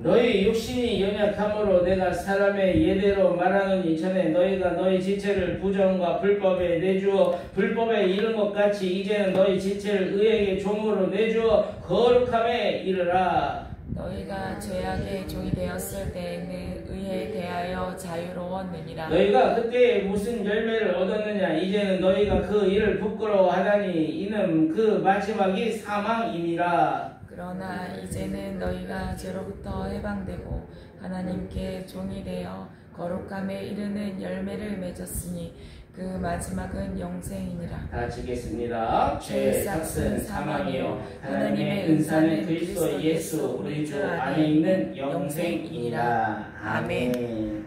너희 육신이 연약함으로 내가 사람의 예대로 말하노니 전에 너희가 너희 지체를 부정과 불법에 내주어 불법에 이른 것 같이 이제는 너희 지체를 의에게 종으로 내주어 거룩함에 이르라. 너희가 죄악의 종이 되었을 때에는 의에 대하여 자유로웠느니라. 너희가 그때 무슨 열매를 얻었느냐? 이제는 너희가 그 일을 부끄러워하다니 이는 그 마지막이 사망임이라. 그러나 이제는 너희가 죄로부터 해방되고 하나님께 종이 되어 거룩함에 이르는 열매를 맺었으니 그 마지막은 영생이니라. 다 지겠습니다. 죄의 삭은 사망이요 하나님의 은사는 그리스도 예수 우리 주 안에 있는 영생이니라. 아멘.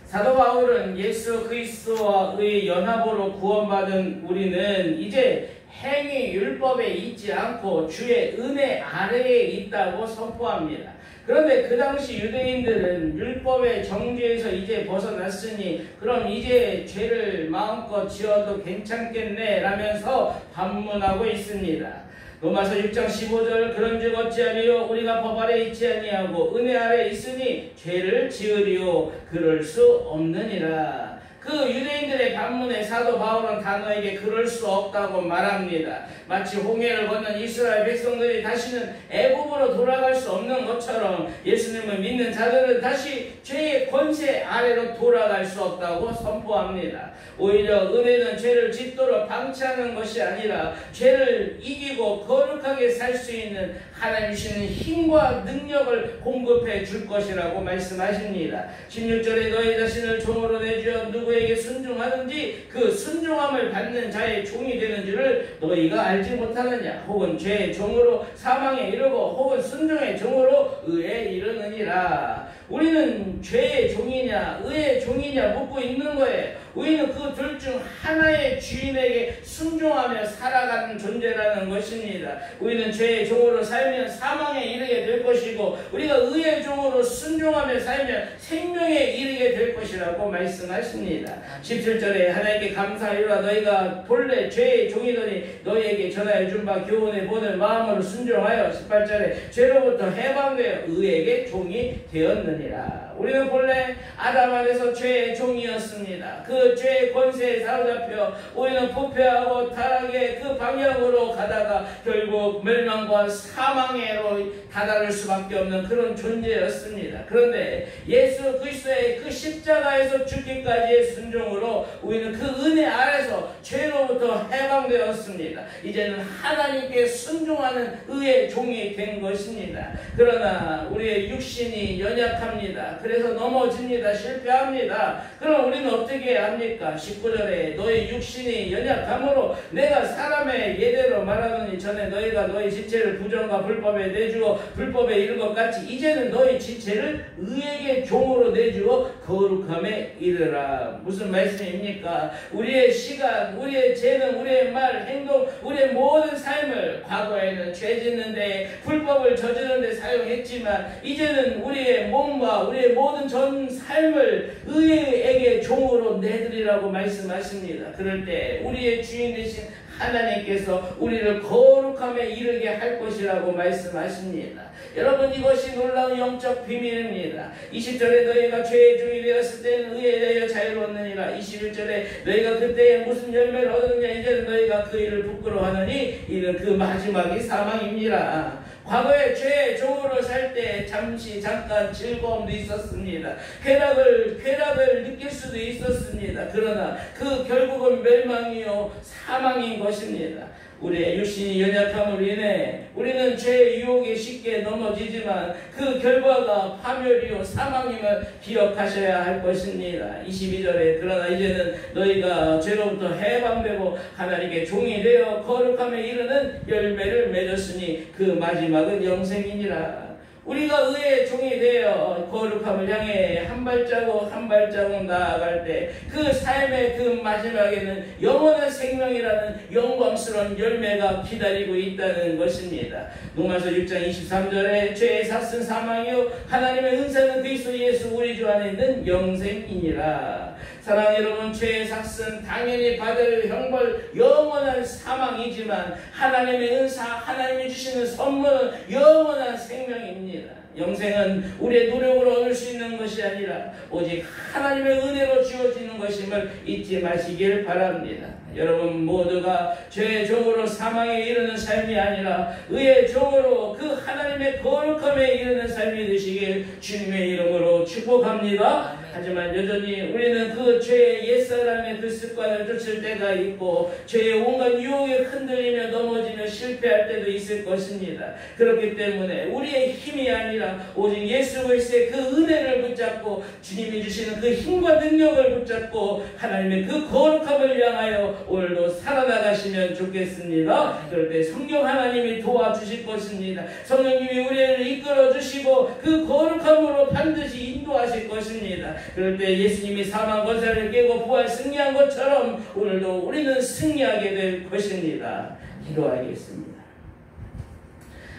사도 바울은 예수 그리스도와의 연합으로 구원받은 우리는 이제 행위 율법에 있지 않고 주의 은혜 아래에 있다고 선포합니다. 그런데 그 당시 유대인들은 율법의 정죄에서 이제 벗어났으니 그럼 이제 죄를 마음껏 지어도 괜찮겠네 라면서 반문하고 있습니다. 로마서 6장 15절 그런즉 어찌하리요 우리가 법 아래 있지 아니하고 은혜 아래 있으니 죄를 지으리요 그럴 수 없느니라. 그 유대인들의 반문에 사도 바울은 단호하게 그럴 수 없다고 말합니다. 마치 홍해를 건넌 이스라엘 백성들이 다시는 애굽으로 돌아갈 수 없는 것처럼 예수님을 믿는 자들은 다시 죄의 권세 아래로 돌아갈 수 없다고 선포합니다. 오히려 은혜는 죄를 짓도록 방치하는 것이 아니라 죄를 이기고 거룩하게 살 수 있는 하나님 주시는 힘과 능력을 공급해 줄 것이라고 말씀하십니다. 16절에 너희 자신을 종으로 내주어 누구에게 순종하든지 그 순종함을 받는 자의 종이 되는 줄을 너희가 알지 못하느냐. 혹은 죄의 종으로 사망에 이르고 혹은 순종의 종으로 의에 이르느니라. 우리는 죄의 종이냐 의의 종이냐 묻고 있는 거예요. 우리는 그 둘 중 하나의 주인에게 순종하며 살아가는 존재라는 것입니다. 우리는 죄의 종으로 살면 사망에 이르게 될 것이고 우리가 의의 종으로 순종하며 살면 생명에 이르게 될 것이라고 말씀하십니다. 17절에 하나님께 감사하리라 너희가 본래 죄의 종이더니 너희에게 전하여 준 바 교훈의 본을 마음으로 순종하여 18절에 죄로부터 해방되어 의에게 종이 되었느니라. 우리는 본래 아담 안에서 죄의 종이었습니다. 그 죄의 권세에 사로잡혀 우리는 부패하고 타락의 그 방향으로 가다가 결국 멸망과 사망에로 다다를 수밖에 없는 그런 존재였습니다. 그런데 예수 그리스도의 그 십자가에서 죽기까지의 순종으로 우리는 그 은혜 아래서 죄로부터 해방되었습니다. 이제는 하나님께 순종하는 의의 종이 된 것입니다. 그러나 우리의 육신이 연약합니다. 그래서 넘어집니다. 실패합니다. 그럼 우리는 어떻게 합니까? 19절에 너희 육신이 연약함으로 내가 사람의 예대로 말하노니 전에 너희가 너희 지체를 부정과 불법에 내주어 불법에 이른 것 같이 이제는 너희 지체를 의에게 종으로 내주어 거룩함에 이르라. 무슨 말씀입니까? 우리의 시간, 우리의 재능, 우리의 말, 행동, 우리의 모든 삶을 과거에는 죄 짓는데 불법을 저지르는데 사용했지만 이제는 우리의 몸과 우리의 모든 전 삶을 의에게 종으로 내드리라고 말씀하십니다. 그럴 때 우리의 주인 되신 하나님께서 우리를 거룩함에 이르게 할 것이라고 말씀하십니다. 여러분 이것이 놀라운 영적 비밀입니다. 20절에 너희가 죄의 종이 되었을 때는 의에 대하여 자유로웠느니라. 21절에 너희가 그때에 무슨 열매를 얻었느냐 이제는 너희가 그 일을 부끄러워하느니 이는 그 마지막이 사망입니다. 과거에 죄의 종으로 살 때 잠깐 즐거움도 있었습니다. 쾌락을 느낄 수도 있었습니다. 그러나 그 결국은 멸망이요 사망인 것입니다. 우리의 육신이 연약함으로 인해 우리는 죄의 유혹에 쉽게 넘어지지만 그 결과가 파멸이요 사망임을 기억하셔야 할 것입니다. 22절에 그러나 이제는 너희가 죄로부터 해방되고 하나님께 종이 되어 거룩함에 이르는 열매를 맺었으니 그 마지막은 영생이니라. 우리가 의의 종이 되어 거룩함을 향해 한 발자국 한 발자국 나아갈 때 그 삶의 그 마지막에는 영원한 생명이라는 영광스러운 열매가 기다리고 있다는 것입니다. 로마서 6장 23절에 죄의 삭은 사망이요 하나님의 은사는 그리스도 예수 우리 주 안에 있는 영생이니라. 사랑하는 여러분, 죄의 삭은 당연히 받을 형벌 영원한 사망이지만 하나님의 은사, 하나님이 주시는 선물은 영원한 생명입니다. 것입니다. 영생은 우리의 노력으로 얻을 수 있는 것이 아니라 오직 하나님의 은혜로 주어지는 것임을 잊지 마시길 바랍니다. 여러분 모두가 죄의 종으로 사망에 이르는 삶이 아니라 의의 종으로 그 하나님의 거룩함에 이르는 삶이 되시길 주님의 이름으로 축복합니다. 하지만 여전히 우리는 그 죄의 옛사람의 그 습관을 쫓을 때가 있고 죄의 온갖 유혹에 흔들리며 넘어지며 실패할 때도 있을 것입니다. 그렇기 때문에 우리의 힘이 아니라 오직 예수 그리스도의 그 은혜를 붙잡고 주님이 주시는 그 힘과 능력을 붙잡고 하나님의 그 거룩함을 향하여 오늘도 살아나가시면 좋겠습니다. 그럴 때 성령 하나님이 도와주실 것입니다. 성령님이 우리를 이끌어주시고 그 거룩함으로 반드시 인도하실 것입니다. 그럴 때 예수님이 사망 권세를 깨고 부활 승리한 것처럼 오늘도 우리는 승리하게 될 것입니다. 기도하겠습니다.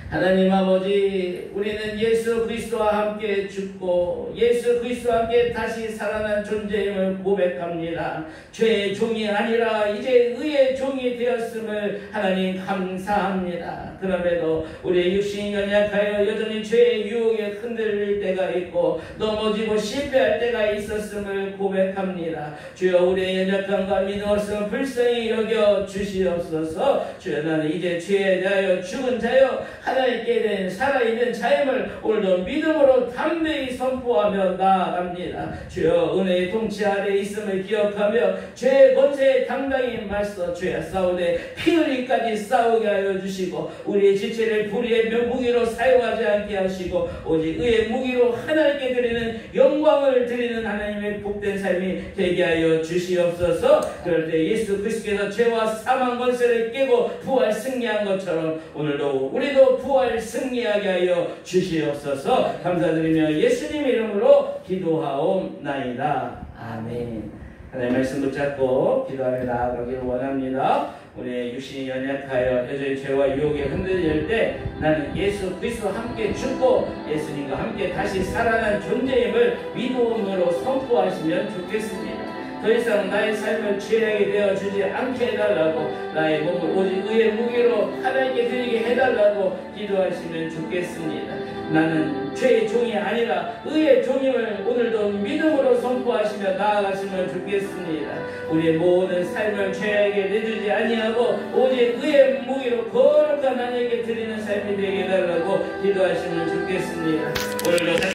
하나님 아버지, 우리는 예수 그리스도와 함께 죽고 예수 그리스도와 함께 다시 살아난 존재임을 고백합니다. 죄의 종이 아니라 이제 의의 종이 되었음을 하나님 감사합니다. 그럼에도 우리의 육신이 연약하여 여전히 죄의 유혹에 흔들릴 때가 있고 넘어지고 실패할 때가 있었음을 고백합니다. 주여, 우리의 연약함과 믿음 없음을 불쌍히 여겨 주시옵소서. 주여, 나는 이제 죄에 대하여 죽은 자여 하나님께 된 살아있는 자임을 오늘도 믿음으로 담대히 선포하며 나아갑니다. 주여, 은혜의 통치 아래 있음을 기억하며 죄의 권세에 당당히 맞서 죄와 싸우되 피 흘리기까지 싸우게 하여 주시고 우리의 지체를 불의의 무기로 사용하지 않게 하시고 오직 의의 무기로 하나님께 드리는 영광을 드리는 하나님의 복된 삶이 되게 하여 주시옵소서. 그럴 때 예수 그리스도께서 죄와 사망 권세를 깨고 부활 승리한 것처럼 오늘도 우리도 부활 승리하게 하여 주시옵소서. 감사드리며 예수님 이름으로 기도하옵나이다. 아멘. 하나님의 말씀 붙잡고 기도하며 나아가기를 원합니다. 우리의 육신이 연약하여 여전히 죄와 유혹에 흔들릴 때 나는 예수 그리스도와 함께 죽고 예수님과 함께 다시 살아난 존재임을 믿음으로 선포하시면 좋겠습니다. 더 이상 나의 삶을 죄악이 되어주지 않게 해달라고, 나의 몸을 오직 의의 무기로 하나님께 드리게 해달라고 기도하시면 좋겠습니다. 나는 죄의 종이 아니라 의의 종임을 오늘도 믿음으로 선포하시며 나아가시면 좋겠습니다. 우리의 모든 삶을 죄악에 내주지 아니하고 오직 의의 무기로 거룩한 하나님께 드리는 삶이 되게 해달라고 기도하시면 좋겠습니다. 오늘도